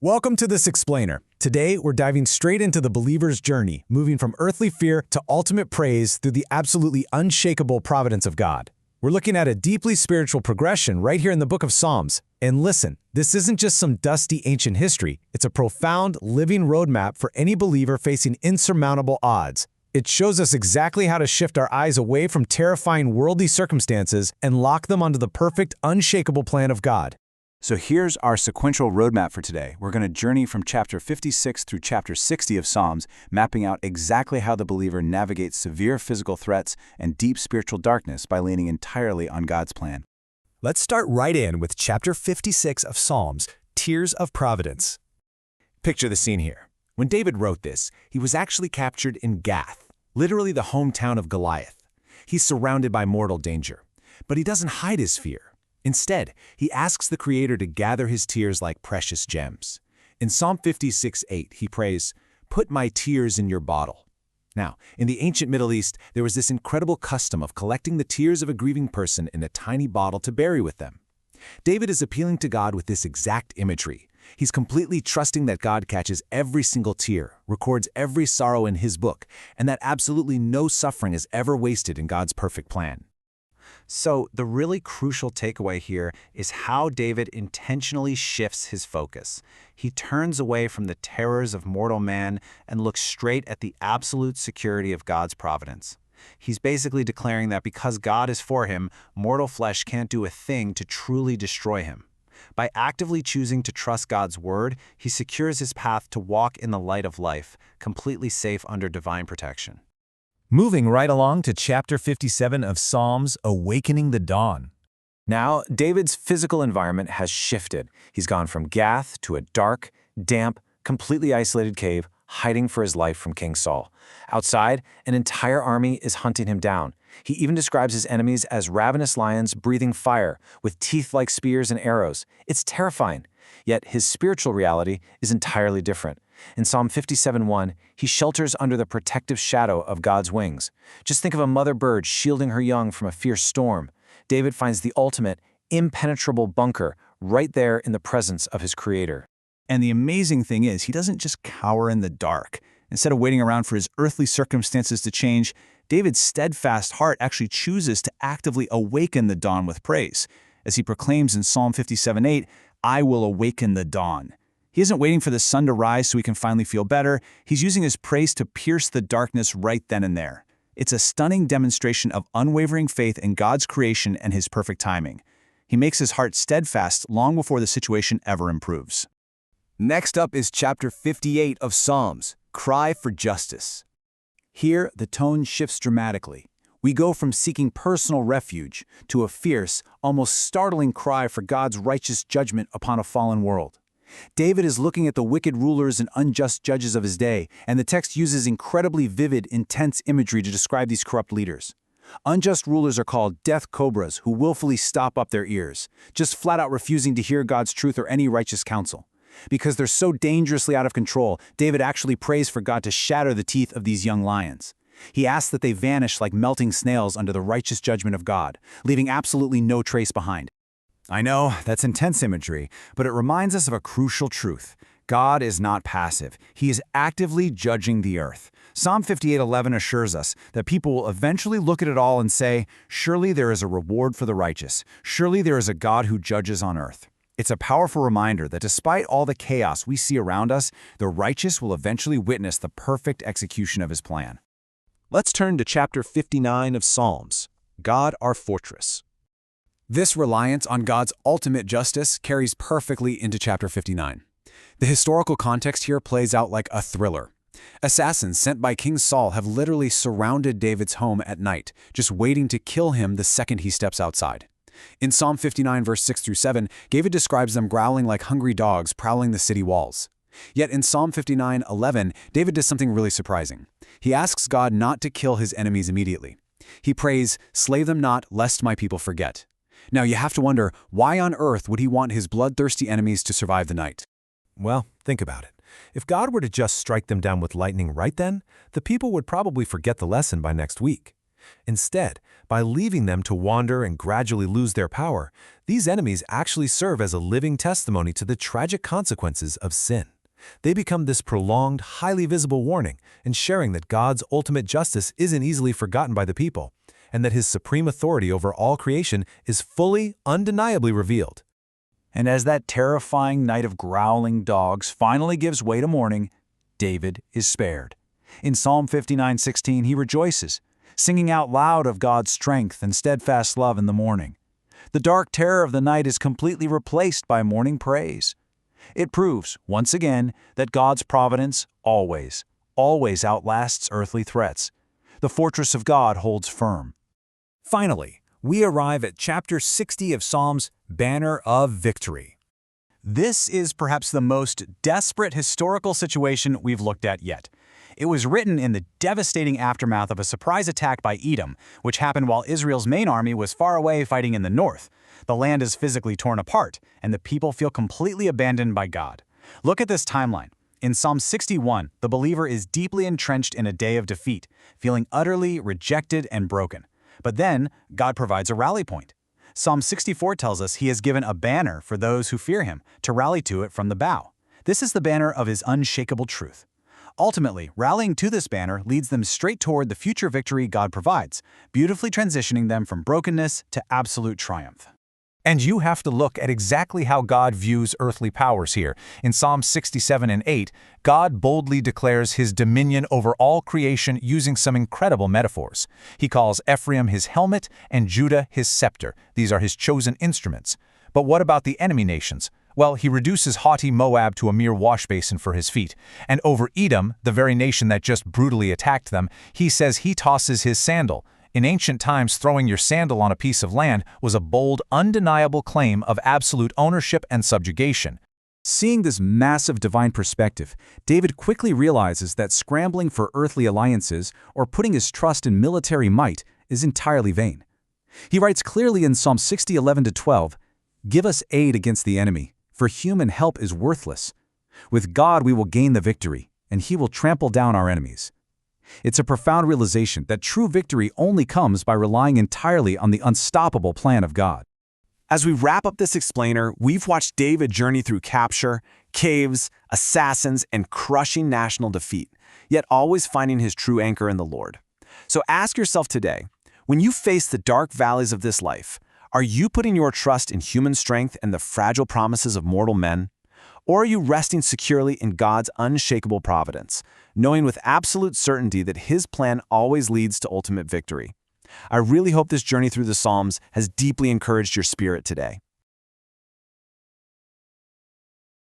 Welcome to This Explainer. Today, we're diving straight into the believer's journey, moving from earthly fear to ultimate praise through the absolutely unshakable providence of God. We're looking at a deeply spiritual progression right here in the book of Psalms. And listen, this isn't just some dusty ancient history. It's a profound, living roadmap for any believer facing insurmountable odds. It shows us exactly how to shift our eyes away from terrifying worldly circumstances and lock them onto the perfect, unshakable plan of God. So here's our sequential roadmap for today. We're going to journey from chapter 56 through chapter 60 of Psalms, mapping out exactly how the believer navigates severe physical threats and deep spiritual darkness by leaning entirely on God's plan. Let's start right in with chapter 56 of Psalms, Tears of Providence. Picture the scene here. When David wrote this, he was actually captured in Gath, literally the hometown of Goliath. He's surrounded by mortal danger, but he doesn't hide his fear. Instead, he asks the Creator to gather his tears like precious gems. In Psalm 56:8, he prays, "Put my tears in your bottle." Now, in the ancient Middle East, there was this incredible custom of collecting the tears of a grieving person in a tiny bottle to bury with them. David is appealing to God with this exact imagery. He's completely trusting that God catches every single tear, records every sorrow in his book, and that absolutely no suffering is ever wasted in God's perfect plan. So the really crucial takeaway here is how David intentionally shifts his focus. He turns away from the terrors of mortal man and looks straight at the absolute security of God's providence. He's basically declaring that because God is for him, mortal flesh can't do a thing to truly destroy him. By actively choosing to trust God's word, he secures his path to walk in the light of life, completely safe under divine protection. Moving right along to chapter 57 of Psalms, Awakening the Dawn. Now, David's physical environment has shifted. He's gone from Gath to a dark, damp, completely isolated cave, hiding for his life from King Saul. Outside, an entire army is hunting him down. He even describes his enemies as ravenous lions breathing fire, with teeth like spears and arrows. It's terrifying. Yet his spiritual reality is entirely different. In Psalm 57:1, he shelters under the protective shadow of God's wings. Just think of a mother bird shielding her young from a fierce storm. David finds the ultimate, impenetrable bunker right there in the presence of his Creator. And the amazing thing is, he doesn't just cower in the dark. Instead of waiting around for his earthly circumstances to change, David's steadfast heart actually chooses to actively awaken the dawn with praise. As he proclaims in Psalm 57:8, "I will awaken the dawn." He isn't waiting for the sun to rise so he can finally feel better. He's using his praise to pierce the darkness right then and there. It's a stunning demonstration of unwavering faith in God's creation and his perfect timing. He makes his heart steadfast long before the situation ever improves. Next up is chapter 58 of Psalms, Cry for Justice. Here, the tone shifts dramatically. We go from seeking personal refuge to a fierce, almost startling cry for God's righteous judgment upon a fallen world. David is looking at the wicked rulers and unjust judges of his day, and the text uses incredibly vivid, intense imagery to describe these corrupt leaders. Unjust rulers are called death cobras who willfully stop up their ears, just flat out refusing to hear God's truth or any righteous counsel. Because they're so dangerously out of control, David actually prays for God to shatter the teeth of these young lions. He asks that they vanish like melting snails under the righteous judgment of God, leaving absolutely no trace behind. I know, that's intense imagery, but it reminds us of a crucial truth. God is not passive. He is actively judging the earth. Psalm 58:11 assures us that people will eventually look at it all and say, "Surely there is a reward for the righteous. Surely there is a God who judges on earth." It's a powerful reminder that despite all the chaos we see around us, the righteous will eventually witness the perfect execution of his plan. Let's turn to chapter 59 of Psalms, God our Fortress. This reliance on God's ultimate justice carries perfectly into chapter 59. The historical context here plays out like a thriller. Assassins sent by King Saul have literally surrounded David's home at night, just waiting to kill him the second he steps outside. In Psalm 59, verse 6 through 7, David describes them growling like hungry dogs prowling the city walls. Yet in Psalm 59:11, David does something really surprising. He asks God not to kill his enemies immediately. He prays, "Slay them not, lest my people forget." Now you have to wonder, why on earth would he want his bloodthirsty enemies to survive the night? Well, think about it. If God were to just strike them down with lightning right then, the people would probably forget the lesson by next week. Instead, by leaving them to wander and gradually lose their power, these enemies actually serve as a living testimony to the tragic consequences of sin. They become this prolonged, highly visible warning, ensuring that God's ultimate justice isn't easily forgotten by the people, and that his supreme authority over all creation is fully, undeniably revealed. And as that terrifying night of growling dogs finally gives way to morning, David is spared. In Psalm 59:16, he rejoices, singing out loud of God's strength and steadfast love in the morning. The dark terror of the night is completely replaced by morning praise. It proves, once again, that God's providence always outlasts earthly threats. The fortress of God holds firm. Finally, we arrive at chapter 60 of Psalms, Banner of Victory. This is perhaps the most desperate historical situation we've looked at yet. It was written in the devastating aftermath of a surprise attack by Edom, which happened while Israel's main army was far away fighting in the north. The land is physically torn apart, and the people feel completely abandoned by God. Look at this timeline. In Psalm 61, the believer is deeply entrenched in a day of defeat, feeling utterly rejected and broken. But then, God provides a rally point. Psalm 64 tells us he has given a banner for those who fear him, to rally to it from the bow. This is the banner of his unshakable truth. Ultimately, rallying to this banner leads them straight toward the future victory God provides, beautifully transitioning them from brokenness to absolute triumph. And you have to look at exactly how God views earthly powers here. In Psalm 67 and 8, God boldly declares his dominion over all creation using some incredible metaphors. He calls Ephraim his helmet and Judah his scepter. These are his chosen instruments. But what about the enemy nations? Well, he reduces haughty Moab to a mere wash basin for his feet. And over Edom, the very nation that just brutally attacked them, he says he tosses his sandal. In ancient times, throwing your sandal on a piece of land was a bold, undeniable claim of absolute ownership and subjugation. Seeing this massive divine perspective, David quickly realizes that scrambling for earthly alliances or putting his trust in military might is entirely vain. He writes clearly in Psalm 60:11-12, "Give us aid against the enemy, for human help is worthless. With God we will gain the victory, and he will trample down our enemies." It's a profound realization that true victory only comes by relying entirely on the unstoppable plan of God. As we wrap up this explainer, we've watched David journey through capture, caves, assassins, and crushing national defeat, yet always finding his true anchor in the Lord. So ask yourself today, when you face the dark valleys of this life, are you putting your trust in human strength and the fragile promises of mortal men? Or are you resting securely in God's unshakable providence, knowing with absolute certainty that his plan always leads to ultimate victory? I really hope this journey through the Psalms has deeply encouraged your spirit today.